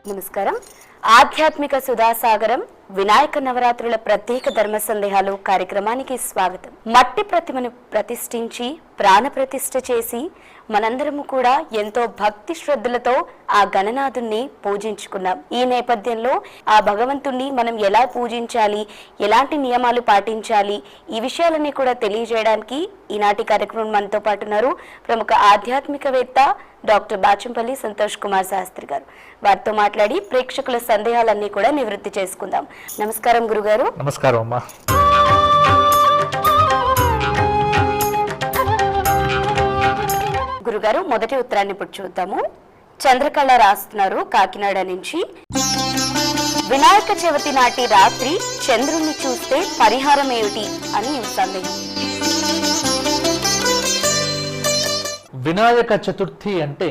నమస్కారం. ఆధ్యాత్మిక సుధాసాగరం వినాయక నవరాత్రుల ప్రత్యేక ధర్మ సందేహాలు కార్యక్రమానికి స్వాగతం. మట్టి ప్రతిమను ప్రతిష్ఠించి ప్రాణ ప్రతిష్ఠ చేసి మనందరము కూడా ఎంతో భక్తి శ్రద్ధలతో ఆ గణనాథుణ్ణి పూజించుకున్నాం. ఈ నేపథ్యంలో ఆ భగవంతుణ్ణి మనం ఎలా పూజించాలి, ఎలాంటి నియమాలు పాటించాలి, ఈ విషయాలన్నీ కూడా తెలియజేయడానికి ఈనాటి కార్యక్రమం మనతో పాటు ఉన్నారు ప్రముఖ ఆధ్యాత్మికవేత్త డాక్టర్ బాచంపల్లి సంతోష్ కుమార్ శాస్త్రి గారు. వారితో మాట్లాడి ప్రేక్షకుల సందేహాలన్నీ కూడా నివృత్తి చేసుకుందాం. నమస్కారం గురుగారు. నమస్కారం అమ్మా. గురుగారు, మొదటి ఉత్తరాన్ని ఇప్పుడు చూద్దాము. చంద్రకళ రాస్తున్నారు కాకినాడ నుంచి. వినాయక చవితి నాటి రాత్రి చంద్రుణ్ణి చూస్తే పరిహారం ఏమిటి అని సందేహం. వినాయక చతుర్థి అంటే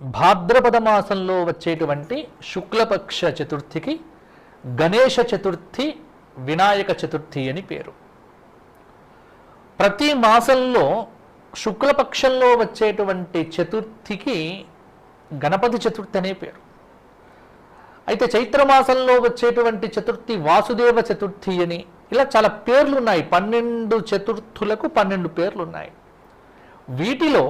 భాద్రపద మాసంలో వచ్చేటువంటి శుక్లపక్ష చతుర్థికి గణేష చతుర్థి, వినాయక చతుర్థి అని పేరు. ప్రతి మాసంలో శుక్లపక్షంలో వచ్చేటువంటి చతుర్థికి గణపతి చతుర్థి అనే పేరు. అయితే చైత్రమాసంలో వచ్చేటువంటి చతుర్థి వాసుదేవ చతుర్థి అని, ఇలా చాలా పేర్లు ఉన్నాయి. 12 చతుర్థులకు 12 పేర్లు ఉన్నాయి. వీటిలో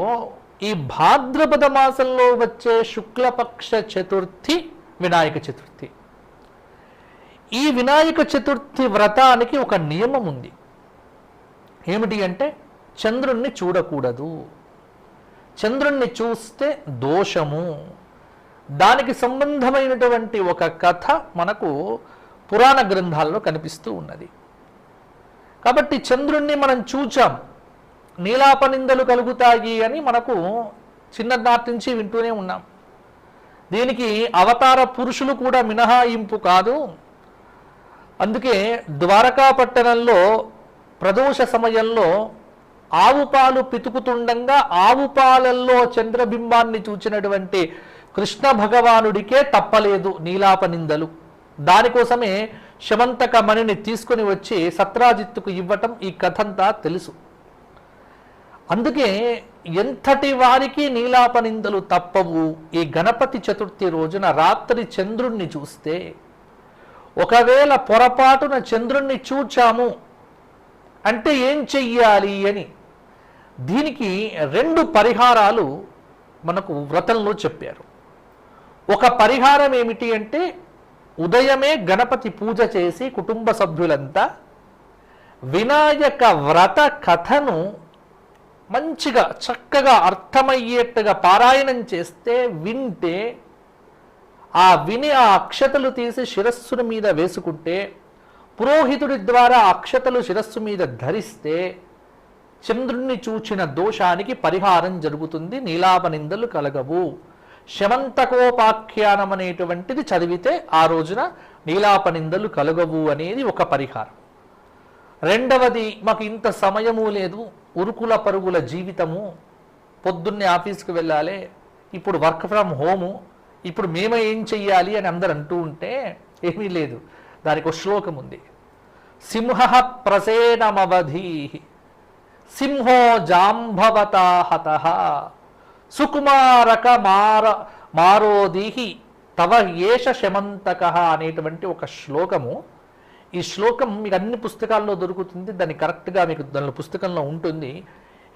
ఈ భాద్రపద మాసంలో వచ్చే శుక్లపక్ష చతుర్థి వినాయక చతుర్థి. ఈ వినాయక చతుర్థి వ్రతానికి ఒక నియమం ఉంది. ఏమిటి అంటే చంద్రుణ్ణి చూడకూడదు. చంద్రుణ్ణి చూస్తే దోషము. దానికి సంబంధమైనటువంటి ఒక కథ మనకు పురాణ గ్రంథాల్లో కనిపిస్తూ ఉన్నది. కాబట్టి చంద్రుణ్ణి మనం చూచాం, నీలాపనిందలు కలుగుతాయి అని మనకు చిన్ననాటి నుంచి వింటూనే ఉన్నాం. దీనికి అవతార పురుషులు కూడా మినహాయింపు కాదు. అందుకే ద్వారకా పట్టణంలో ప్రదోష సమయంలో ఆవు పాలు పితుకుతుండగా ఆవు పాలల్లో చంద్రబింబాన్ని చూచినటువంటి కృష్ణ భగవానుడికే తప్పలేదు నీలాపనిందలు. దానికోసమే శమంతక మణిని తీసుకుని వచ్చి సత్రాజిత్తుకు ఇవ్వటం ఈ కథంతా తెలుసు. అందుకే ఎంతటి వారికి నీలాపనిందలు తప్పవు. ఈ గణపతి చతుర్థి రోజున రాత్రి చంద్రుణ్ణి చూస్తే, ఒకవేళ పొరపాటున చంద్రుణ్ణి చూచాము అంటే ఏం చెయ్యాలి అని, దీనికి 2 పరిహారాలు మనకు వ్రతంలో చెప్పారు. ఒక పరిహారం ఏమిటి అంటే ఉదయమే గణపతి పూజ చేసి కుటుంబ సభ్యులంతా వినాయక వ్రత కథను మంచిగా చక్కగా అర్థమయ్యేట్టుగా పారాయణం చేస్తే, వింటే, విని ఆ అక్షతలు తీసి శిరస్సుల మీద వేసుకుంటే, పురోహితుడి ద్వారా అక్షతలు శిరస్సు మీద ధరిస్తే చంద్రుణ్ణి చూచిన దోషానికి పరిహారం జరుగుతుంది, నీలాపనిందలు కలగవు. శమంతకోపాఖ్యానం అనేటువంటిది చదివితే ఆ రోజున నీలాపనిందలు కలగవు అనేది ఒక పరిహారం. రెండవది, మాకు ఇంత సమయము లేదు, ఉరుకుల పరుగుల జీవితము, పొద్దున్నే ఆఫీస్కి వెళ్ళాలి, ఇప్పుడు వర్క్ ఫ్రమ్ హోము, ఇప్పుడు మేమే ఏం చెయ్యాలి అని అందరు అంటూ ఉంటే ఏమీ లేదు. దానికి ఒక శ్లోకం ఉంది. సింహ ప్రసేనమవధీ సింహో జాంభవతా హతః సుకుమారక మారోదీహి తవ ఏష శమంతకః అనేటువంటి ఒక శ్లోకము. ఈ శ్లోకం మీకు అన్ని పుస్తకాల్లో దొరుకుతుంది. దాన్ని కరెక్ట్గా మీకు దాని పుస్తకంలో ఉంటుంది.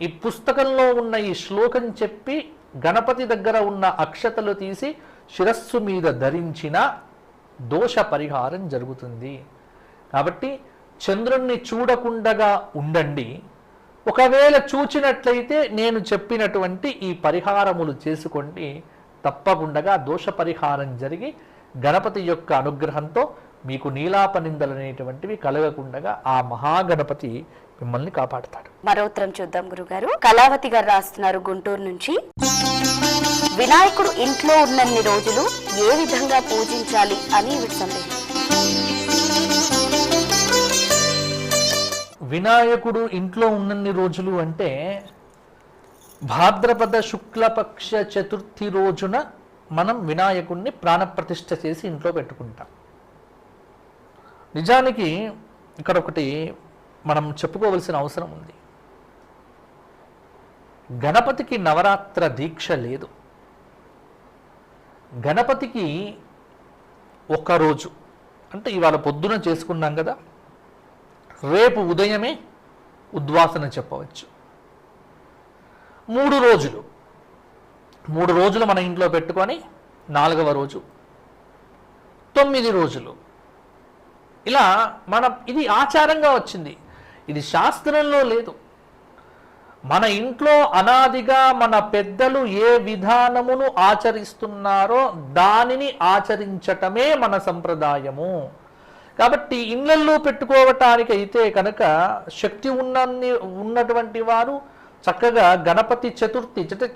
ఈ పుస్తకంలో ఉన్న ఈ శ్లోకం చెప్పి గణపతి దగ్గర ఉన్న అక్షతలు తీసి శిరస్సు మీద ధరించిన దోష పరిహారం జరుగుతుంది. కాబట్టి చంద్రుణ్ణి చూడకుండగా ఉండండి. ఒకవేళ చూచినట్లయితే నేను చెప్పినటువంటి ఈ పరిహారములు చేసుకోండి. తప్పకుండా దోష పరిహారం జరిగి గణపతి యొక్క అనుగ్రహంతో మీకు నీలాపనిందలు అనేటువంటివి కలగకుండా ఆ మహాగణపతి మిమ్మల్ని కాపాడుతాడు. మరో ఉత్తరం చూద్దాం గురుగారు. కళావతి గారు రాస్తున్నారు గుంటూరు నుంచి. వినాయకుడు ఇంట్లో ఉన్నన్ని రోజులు ఏ విధంగా పూజించాలి అని సందేహం. వినాయకుడు ఇంట్లో ఉన్నన్ని రోజులు అంటే భాద్రపద శుక్లపక్ష చతుర్థి రోజున మనం వినాయకుడిని ప్రాణప్రతిష్ఠ చేసి ఇంట్లో పెట్టుకుంటాం. నిజానికి ఇక్కడ ఒకటి మనం చెప్పుకోవలసిన అవసరం ఉంది. గణపతికి నవరాత్ర దీక్ష లేదు. గణపతికి ఒక్కరోజు అంటే ఇవాళ పొద్దున చేసుకున్నాం కదా, రేపు ఉదయమే ఉద్వాసన చెప్పవచ్చు. 3 రోజులు మన ఇంట్లో పెట్టుకొని 4వ రోజు 9 రోజులు ఇలా ఇది ఆచారంగా వచ్చింది. ఇది శాస్త్రంలో లేదు. మన ఇంట్లో అనాదిగా మన పెద్దలు ఏ విధానమును ఆచరిస్తున్నారో దానిని ఆచరించటమే మన సంప్రదాయము. కాబట్టి ఇళ్లల్లో పెట్టుకోవటానికైతే కనుక శక్తి ఉన్నటువంటి వారు చక్కగా గణపతి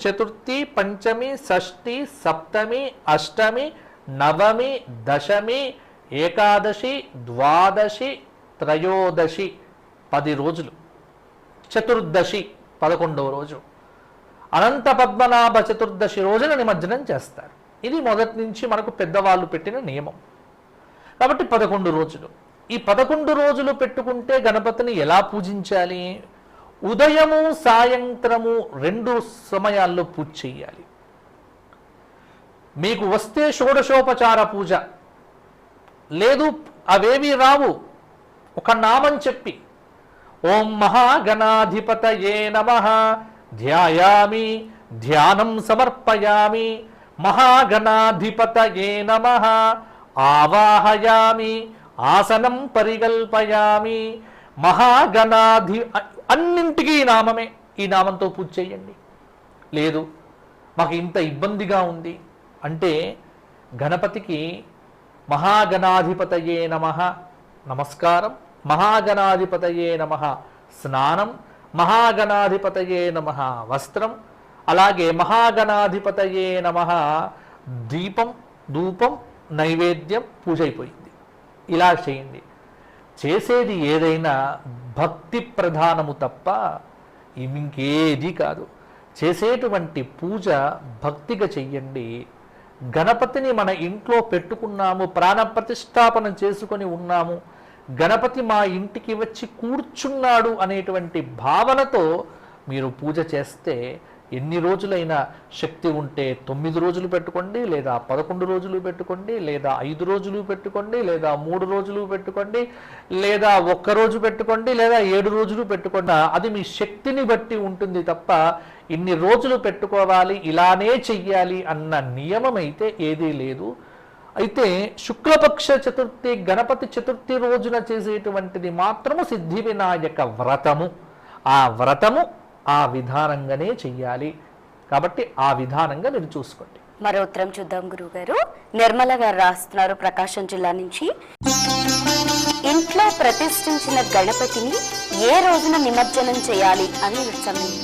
చతుర్థి, పంచమి, షష్ఠి, సప్తమి, అష్టమి, నవమి, దశమి, ఏకాదశి, ద్వాదశి, త్రయోదశి 10 రోజులు, చతుర్దశి 11వ రోజు, అనంత పద్మనాభ చతుర్దశి రోజున నిమజ్జనం చేస్తారు. ఇది మొదటి నుంచి మనకు పెద్దవాళ్ళు పెట్టిన నియమం. కాబట్టి 11 రోజులు. ఈ 11 రోజులు పెట్టుకుంటే గణపతిని ఎలా పూజించాలి? ఉదయము సాయంత్రము 2 సమయాల్లో పూజ చేయాలి. మీకు వస్తే షోడశోపచార పూజ, లేదు అవేవి రావు, ఒక నామం చెప్పి ఓం మహాగణాధిపతయే నమః ధ్యాయామి, ధ్యానం సమర్పయామి, మహాగణాధిపతయే నమః ఆవాహయామి, ఆసనం పరికల్పయామి, అన్నింటికీ ఈ నామమే. ఈ నామంతో పూజ చేయండి. లేదు మాకు ఇంత ఇబ్బందిగా ఉంది అంటే గణపతికి మహాగణాధిపతయే నమః నమస్కారం, మహాగణాధిపతయే నమః స్నానం, మహాగణాధిపతయే నమః వస్త్రం, అలాగే మహాగణాధిపతయే నమః దీపం, ధూపం, నైవేద్యం, పూజ అయిపోయింది. ఇలా చేయండి. చేసేది ఏదైనా భక్తి ప్రధానము తప్ప ఇంకేది కాదు. చేసేటువంటి పూజ భక్తిగా చెయ్యండి. గణపతిని మన ఇంట్లో పెట్టుకున్నాము, ప్రాణ ప్రతిష్టాపన చేసుకొని ఉన్నాము, గణపతి మా ఇంటికి వచ్చి కూర్చున్నాడు అనేటువంటి భావనతో మీరు పూజ చేస్తే ఎన్ని రోజులైనా శక్తి ఉంటే 9 రోజులు పెట్టుకోండి, లేదా 11 రోజులు పెట్టుకోండి, లేదా 5 రోజులు పెట్టుకోండి, లేదా 3 రోజులు పెట్టుకోండి, లేదా 1 రోజు పెట్టుకోండి, లేదా 7 రోజులు పెట్టుకోండి. అది మీ శక్తిని బట్టి ఉంటుంది తప్ప ఇన్ని రోజులు పెట్టుకోవాలి, ఇలానే చెయ్యాలి అన్న నియమం అయితే ఏదీ లేదు. అయితే శుక్లపక్ష చతుర్థి, గణపతి చతుర్థి రోజున చేసేటువంటిది మాత్రము సిద్ధి వినాయక వ్రతము. ఆ వ్రతము ఆ విధానంగానే చెయ్యాలి. కాబట్టి ఆ విధానంగా మీరు చూసుకోండి. మరో ఉత్తరం చూద్దాం గురువుగారు. నిర్మల గారు రాస్తున్నారు ప్రకాశం జిల్లా నుంచి. ఇంట్లో ప్రతిష్ఠించిన గణపతిని ఏ రోజున నిమజ్జనం చేయాలి అని సందేహం.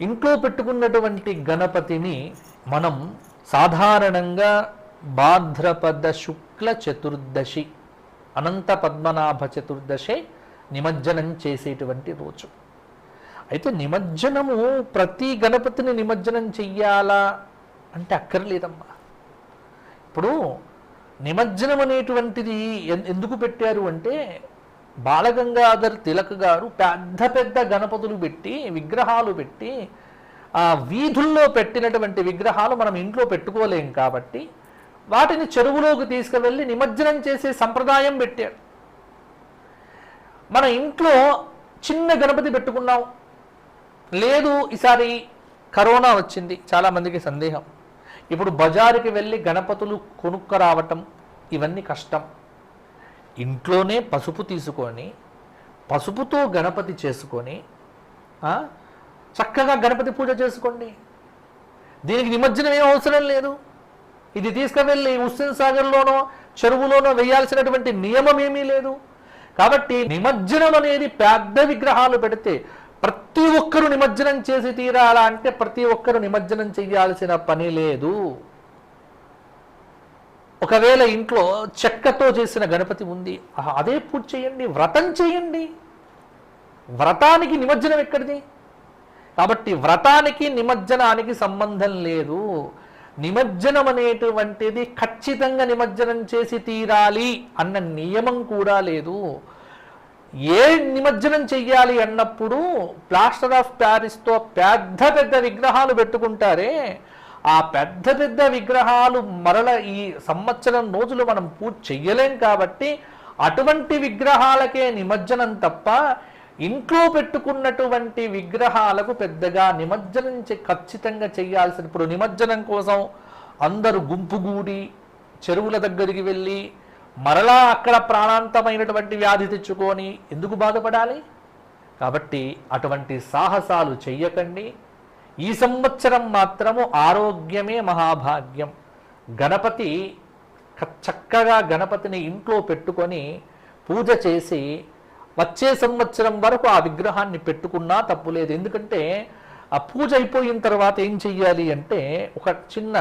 ఇంట్లో పెట్టుకున్నటువంటి గణపతిని మనం సాధారణంగా భాద్రపద శుక్ల చతుర్దశి, అనంత పద్మనాభ చతుర్దశి నిమజ్జనం చేసేటువంటి రోజు. అయితే నిమజ్జనము ప్రతి గణపతిని నిమజ్జనం చెయ్యాలా అంటే అక్కర్లేదమ్మా. ఇప్పుడు నిమజ్జనం అనేటువంటిది ఎందుకు పెట్టారు అంటే బాలగంగాధర్ తిలక్ గారు పెద్ద పెద్ద గణపతులు పెట్టి, విగ్రహాలు పెట్టి, ఆ వీధుల్లో పెట్టినటువంటి విగ్రహాలు మనం ఇంట్లో పెట్టుకోలేం కాబట్టి వాటిని చెరువులోకి తీసుకువెళ్ళి నిమజ్జనం చేసే సంప్రదాయం పెట్టారు. మన ఇంట్లో చిన్న గణపతి పెట్టుకున్నాం, లేదు ఈసారి కరోనా వచ్చింది, చాలామందికి సందేహం. ఇప్పుడు బజారుకి వెళ్ళి గణపతులు కొనుక్కరావటం ఇవన్నీ కష్టం. ఇంట్లోనే పసుపు తీసుకొని పసుపుతో గణపతి చేసుకొని చక్కగా గణపతి పూజ చేసుకోండి. దీనికి నిమజ్జనం ఏం అవసరం లేదు. ఇది తీసుకువెళ్ళి హుస్సేన్ సాగర్లోనో చెరువులోనో వేయాల్సినటువంటి నియమం ఏమీ లేదు. కాబట్టి నిమజ్జనం అనేది పెద్ద విగ్రహాలు పెడితే ప్రతి ఒక్కరు నిమజ్జనం చేసి తీరాలా అంటే ప్రతి ఒక్కరు నిమజ్జనం చేయాల్సిన పని లేదు. ఒకవేళ ఇంట్లో చెక్కతో చేసిన గణపతి ఉంది, అదే పూజ చేయండి, వ్రతం చేయండి. వ్రతానికి నిమజ్జనం ఎక్కడిది? కాబట్టి వ్రతానికి నిమజ్జనానికి సంబంధం లేదు. నిమజ్జనం అనేటువంటిది ఖచ్చితంగా నిమజ్జనం చేసి తీరాలి అన్న నియమం కూడా లేదు. ఏ నిమజ్జనం చెయ్యాలి అన్నప్పుడు ప్లాస్టర్ ఆఫ్ ప్యారిస్తో పెద్ద పెద్ద విగ్రహాలు పెట్టుకుంటారే, ఆ పెద్ద పెద్ద విగ్రహాలు మరల ఈ సంవత్సరం రోజులు మనం పూజ చెయ్యలేం కాబట్టి అటువంటి విగ్రహాలకే నిమజ్జనం తప్ప ఇంట్లో పెట్టుకున్నటువంటి విగ్రహాలకు పెద్దగా నిమజ్జనం ఖచ్చితంగా చేయాల్సిన. ఇప్పుడు నిమజ్జనం కోసం అందరూ గుంపుగూడి చెరువుల దగ్గరికి వెళ్ళి మరలా అక్కడ ప్రాణాంతమైనటువంటి వ్యాధి తెచ్చుకొని ఎందుకు బాధపడాలి? కాబట్టి అటువంటి సాహసాలు చెయ్యకండి. ఈ సంవత్సరం మాత్రము ఆరోగ్యమే మహాభాగ్యం. గణపతి చక్కగా గణపతిని ఇంట్లో పెట్టుకొని పూజ చేసి వచ్చే సంవత్సరం వరకు ఆ విగ్రహాన్ని పెట్టుకున్నా తప్పులేదు. ఎందుకంటే ఆ పూజ అయిపోయిన తర్వాత ఏం చెయ్యాలి అంటే ఒక చిన్న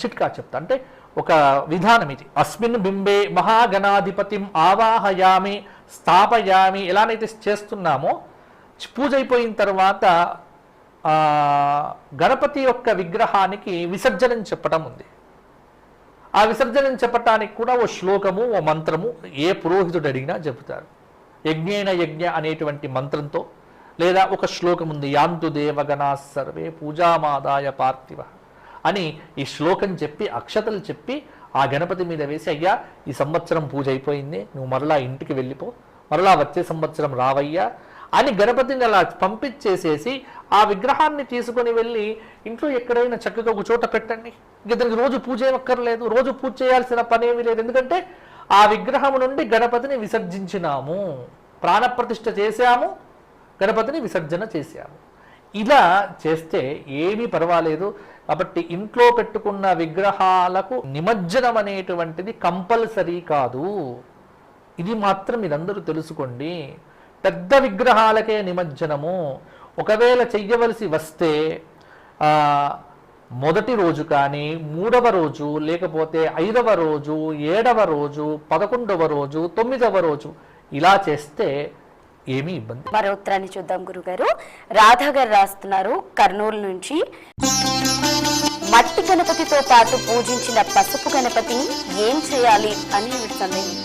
చిట్కా చెప్తా. అంటే ఒక విధానం ఇది. అస్మిన్ బింబే మహాగణాధిపతిం ఆవాహయామి స్థాపయామి ఎలానైతే చేస్తున్నామో పూజ అయిపోయిన తర్వాత గణపతి యొక్క విగ్రహానికి విసర్జనం చెప్పడం ఉంది. ఆ విసర్జనం చెప్పటానికి కూడా ఓ శ్లోకము ఓ మంత్రము ఏ పురోహితుడు అడిగినా చెబుతారు. యజ్ఞేన యజ్ఞ అనేటువంటి మంత్రంతో లేదా ఒక శ్లోకం ఉంది, యాంతు దేవగణా సర్వే పూజామాదాయ పార్థివ అని ఈ శ్లోకం చెప్పి అక్షతలు చెప్పి ఆ గణపతి మీద వేసి, అయ్యా ఈ సంవత్సరం పూజ అయిపోయింది, నువ్వు మరలా ఇంటికి వెళ్ళిపో, మరలా వచ్చే సంవత్సరం రావయ్యా అని గణపతిని అలా పంపించేసేసి ఆ విగ్రహాన్ని తీసుకొని వెళ్ళి ఇంట్లో ఎక్కడైనా చక్కగా ఒక చోట పెట్టండి. ఇతనికి రోజు పూజ ఏమక్కర్లేదు, రోజు పూజ చేయాల్సిన పని ఏమీ లేదు. ఎందుకంటే ఆ విగ్రహం నుండి గణపతిని విసర్జించినాము, ప్రాణప్రతిష్ఠ చేశాము, గణపతిని విసర్జన చేశాము. ఇలా చేస్తే ఏమీ పర్వాలేదు. కాబట్టి ఇంట్లో పెట్టుకున్న విగ్రహాలకు నిమజ్జనం అనేటువంటిది కంపల్సరీ కాదు. ఇది మాత్రం మీరందరూ తెలుసుకోండి. పెద్ద విగ్రహాలకే నిమజ్జనము. ఒకవేళ చెయ్యవలసి వస్తే మొదటి రోజు కానీ 3వ రోజు లేకపోతే 5వ రోజు 7వ రోజు 11వ రోజు 9వ రోజు ఇలా చేస్తే ఏమీ ఇబ్బంది. మరో ఉత్తరాన్ని చూద్దాం గురుగారు. రాధా గారు రాస్తున్నారు కర్నూలు నుంచి. మట్టి గణపతితో పాటు పూజించిన పసుపు గణపతిని ఏం చేయాలి అని సందేహం.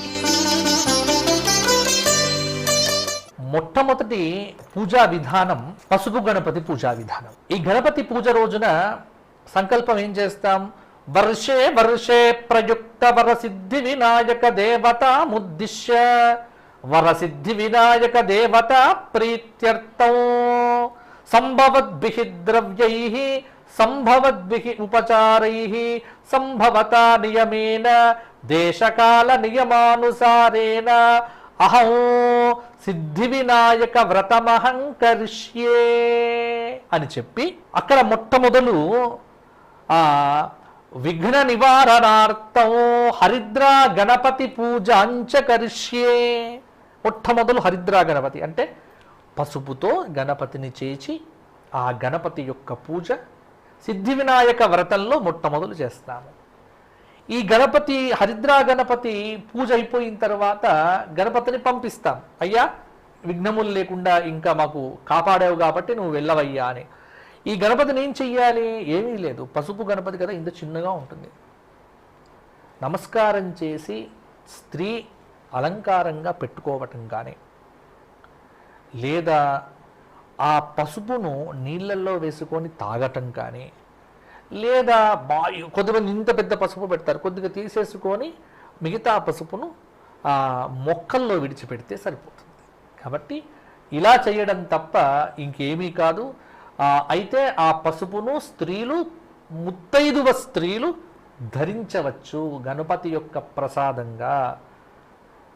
మొట్టమొదటి పూజా విధానం పసుపు గణపతి పూజా విధానం. ఈ గణపతి పూజ రోజున సంకల్పం ఏం చేస్తాం? వర్షే వర్షే ప్రయుక్త వరసిద్ధి వినాయక దేవత ముద్దిశ్య వరసిద్ధి వినాయక దేవత ప్రీత్యర్థం సంభవద్భిః ద్రవ్యైః సంభవద్భిః ఉపచారైః సంభవతా నియమేన దేశకాల నియమానుసారేణ అహం సిద్ధి వినాయక వ్రతమహం కరిష్యే అని చెప్పి అక్కడ మొట్టమొదలు విఘ్న నివారణార్థం హరిద్రా గణపతి పూజాంచ కరిష్యే. మొట్టమొదలు హరిద్రా గణపతి అంటే పసుపుతో గణపతిని చేసి ఆ గణపతి యొక్క పూజ సిద్ధి వినాయక వ్రతంలో మొట్టమొదలు చేస్తాము. ఈ గణపతి హరిద్రా గణపతి పూజ అయిపోయిన తర్వాత గణపతిని పంపిస్తాం. అయ్యా విఘ్నములు లేకుండా ఇంకా మాకు కాపాడావు కాబట్టి నువ్వు వెళ్ళవయ్యా అని. ఈ గణపతిని ఏం చెయ్యాలి? ఏమీ లేదు, పసుపు గణపతి కదా ఇంత చిన్నగా ఉంటుంది. నమస్కారం చేసి స్త్రీ అలంకారంగా పెట్టుకోవటం కానీ లేదా ఆ పసుపును నీళ్ళల్లో వేసుకొని తాగటం కానీ లేదా కొద్దిమంది ఇంత పెద్ద పసుపు పెడతారు, కొద్దిగా తీసేసుకొని మిగతా పసుపును మొక్కల్లో విడిచిపెడితే సరిపోతుంది. కాబట్టి ఇలా చేయడం తప్ప ఇంకేమీ కాదు. అయితే ఆ పసుపును స్త్రీలు ముత్తైదువ స్త్రీలు ధరించవచ్చు గణపతి యొక్క ప్రసాదంగా.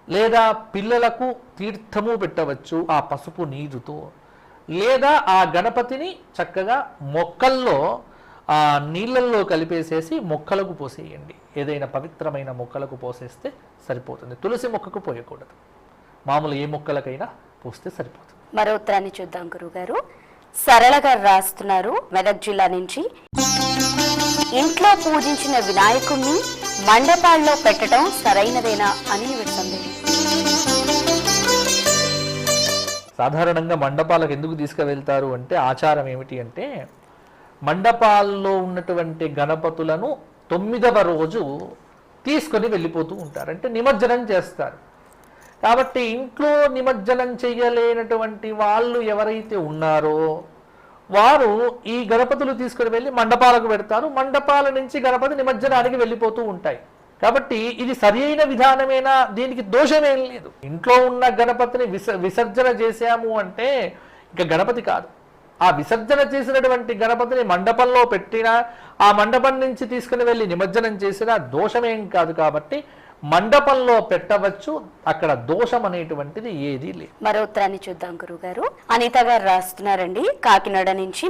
లేదా పిల్లలకు తీర్థము పెట్టవచ్చు ఆ పసుపు నీరుతో. లేదా ఆ గణపతిని చక్కగా మొక్కల్లో నీళ్ళల్లో కలిపేసేసి మొక్కలకు పోసేయండి. ఏదైనా పవిత్రమైన మొక్కలకు పోసేస్తే సరిపోతుంది. తులసి మొక్కకు పోయకూడదు, మామూలు ఏ మొక్కలకైనా పోస్తే సరిపోతుంది. మరో ఉత్తరాన్ని చూద్దాం గురుగారు. సరళ గారు రాస్తున్నారు మెదక్ జిల్లా నుంచి. ఇంట్లో పూజించిన వినాయకుణ్ణి మండపాల్లో పెట్టడం సరైనదేనా అని సందేహం. సాధారణంగా మండపాలకు ఎందుకు తీసుకువెళ్తారు అంటే ఆచారం ఏమిటి అంటే మండపాల్లో ఉన్నటువంటి గణపతులను 9వ రోజు తీసుకొని వెళ్ళిపోతూ ఉంటారు, అంటే నిమజ్జనం చేస్తారు. కాబట్టి ఇంట్లో నిమజ్జనం చేయలేనటువంటి వాళ్ళు ఎవరైతే ఉన్నారో వారు ఈ గణపతులు తీసుకుని వెళ్ళి మండపాలకు పెడతారు. మండపాల నుంచి గణపతి నిమజ్జనానికి వెళ్ళిపోతూ ఉంటాయి. కాబట్టి ఇది సరి అయిన విధానమేనా? దీనికి దోషమేం లేదు. ఇంట్లో ఉన్న గణపతిని విసర్జన చేశాము అంటే ఇక గణపతి కాదు. ఆ విసర్జన చేసినటువంటి గణపతిని మండపంలో పెట్టినా, ఆ మండపం నుంచి తీసుకుని వెళ్ళి నిమజ్జనం చేసినా దోషమేం కాదు. కాబట్టి మండపంలో పెట్టవచ్చు, అక్కడ దోషం అనేటువంటిది ఏదీ లేదు. మరో ఉత్తరాన్ని చూద్దాం గురుగారు. అనిత గారు రాస్తున్నారండి కాకినాడ నుంచి.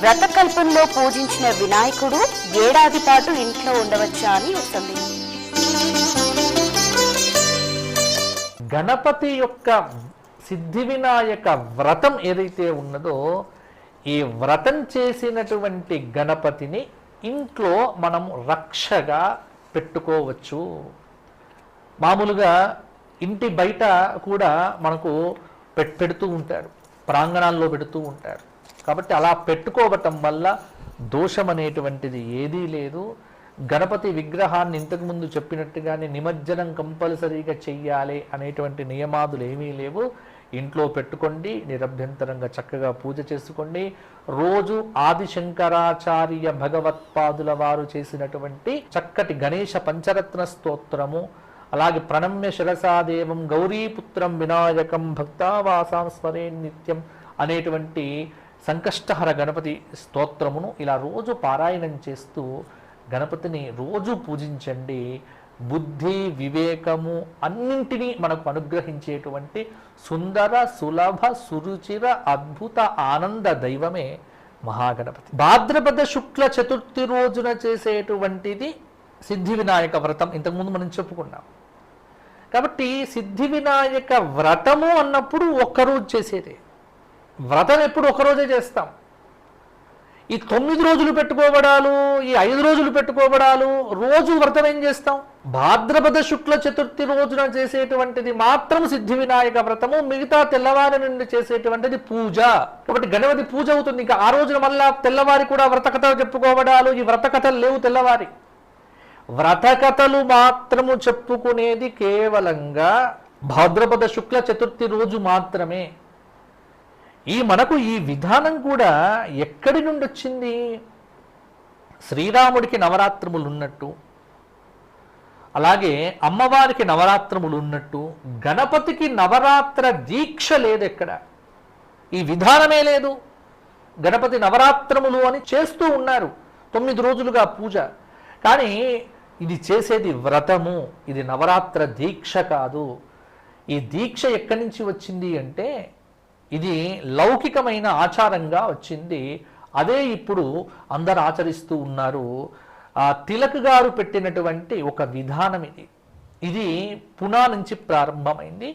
వ్రతకల్పంలో పూజించిన వినాయకుడు ఏడాది పాటు ఇంట్లో ఉండవచ్చా అని వస్తుంది. గణపతి యొక్క సిద్ధి వినాయక వ్రతం ఏదైతే ఉన్నదో, ఈ వ్రతం చేసినటువంటి గణపతిని ఇంట్లో మనం రక్షగా పెట్టుకోవచ్చు. మామూలుగా ఇంటి బయట కూడా మనకు పెడుతూ ఉంటారు, ప్రాంగణాల్లో పెడుతూ ఉంటారు. కాబట్టి అలా పెట్టుకోవటం వల్ల దోషం అనేటువంటిది ఏదీ లేదు. గణపతి విగ్రహాన్ని ఇంతకుముందు చెప్పినట్టుగానే నిమజ్జనం కంపల్సరీగా చెయ్యాలి అనేటువంటి నియమాదులు ఏమీ లేవు. ఇంట్లో పెట్టుకోండి, నిరభ్యంతరంగా చక్కగా పూజ చేసుకోండి. రోజు ఆదిశంకరాచార్య భగవత్పాదుల వారు చేసినటువంటి చక్కటి గణేశ పంచరత్న స్తోత్రము, అలాగే ప్రణమ్య శిరసాదేవం గౌరీపుత్రం వినాయకం భక్తావాసాం స్మరే నిత్యం అనేటువంటి సంకష్టహర గణపతి స్తోత్రమును ఇలా రోజు పారాయణం చేస్తూ గణపతిని రోజు పూజించండి. బుద్ధి వివేకము అన్నింటినీ మనకు అనుగ్రహించేటువంటి సుందర సులభ సురుచిర అద్భుత ఆనంద దైవమే మహాగణపతి. భాద్రపద శుక్ల చతుర్థి రోజున చేసేటువంటిది సిద్ధి వినాయక వ్రతం. ఇంతకుముందు మనం చెప్పుకున్నాం. కాబట్టి సిద్ధి వినాయక వ్రతము అన్నప్పుడు ఒక్కరోజు చేసేదే. వ్రతం ఎప్పుడు ఒకరోజే చేస్తాం. ఈ 9 రోజులు పెట్టుకోబడాలు, ఈ 5 రోజులు పెట్టుకోబడాలు, రోజు వ్రతం ఏం చేస్తాం? భాద్రపద శుక్ల చతుర్థి రోజున చేసేటువంటిది మాత్రం సిద్ధి వినాయక వ్రతము. మిగతా తెల్లవారి నుండి చేసేటువంటిది పూజ. కాబట్టి గణపతి పూజ అవుతుంది. ఇంకా ఆ రోజున మళ్ళా తెల్లవారి కూడా వ్రత కథలు చెప్పుకోబడాలు. ఈ వ్రత కథలు లేవు తెల్లవారి. వ్రత కథలు మాత్రము చెప్పుకునేది కేవలంగా భాద్రపద శుక్ల చతుర్థి రోజు మాత్రమే. మనకు ఈ విధానం కూడా ఎక్కడి నుండి వచ్చింది? శ్రీరాముడికి నవరాత్రములు ఉన్నట్టు, అలాగే అమ్మవారికి నవరాత్రములు ఉన్నట్టు గణపతికి నవరాత్ర దీక్ష లేదు. ఎక్కడ ఈ విధానమే లేదు. గణపతి నవరాత్రములు అని చేస్తూ ఉన్నారు 9 రోజులుగా పూజ. కానీ ఇది చేసేది వ్రతము, ఇది నవరాత్ర దీక్ష కాదు. ఈ దీక్ష ఎక్కడి నుంచి వచ్చింది అంటే ఇది లౌకికమైన ఆచారంగా వచ్చింది. అదే ఇప్పుడు అందరు ఆచరిస్తూ ఉన్నారు. తిలక్ గారు పెట్టినటువంటి ఒక విధానం ఇది పునా నుంచి ప్రారంభమైంది.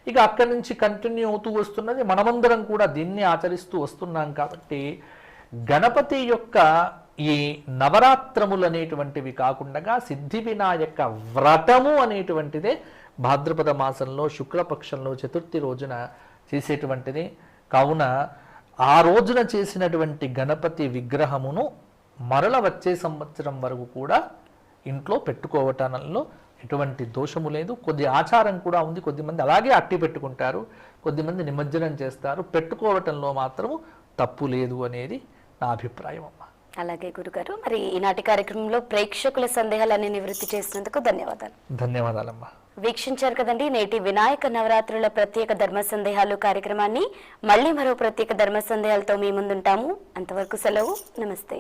ఇక అక్కడి నుంచి కంటిన్యూ అవుతూ వస్తున్నది. మనమందరం కూడా దీన్ని ఆచరిస్తూ వస్తున్నాం. కాబట్టి గణపతి యొక్క ఈ నవరాత్రములు అనేటువంటివి కాకుండా సిద్ధి వినాయక వ్రతము అనేటువంటిదే భాద్రపద మాసంలో శుక్లపక్షంలో చతుర్థి రోజున చేసేటువంటిది. కావున ఆ రోజున చేసినటువంటి గణపతి విగ్రహమును మరల వచ్చే సంవత్సరం వరకు కూడా ఇంట్లో పెట్టుకోవటంలో ఎటువంటి దోషము లేదు. కొద్ది ఆచారం కూడా ఉంది. కొద్దిమంది అలాగే అట్టి పెట్టుకుంటారు, కొద్దిమంది నిమజ్జనం చేస్తారు. పెట్టుకోవటంలో మాత్రము తప్పు లేదు అనేది నా అభిప్రాయం అమ్మ. అలాగే గురుగారు, మరి ఈనాటి కార్యక్రమంలో ప్రేక్షకుల సందేహాలన్నీ నివృత్తి చేసినందుకు ధన్యవాదాలు. ధన్యవాదాలమ్మా. వీక్షించారు కదండి నేటి వినాయక నవరాత్రుల ప్రత్యేక ధర్మ సందేహాలు కార్యక్రమాన్ని. మళ్ళీ మరో ప్రత్యేక ధర్మ సందేహాలతో మీ ముందుంటాము. అంతవరకు సెలవు. నమస్తే.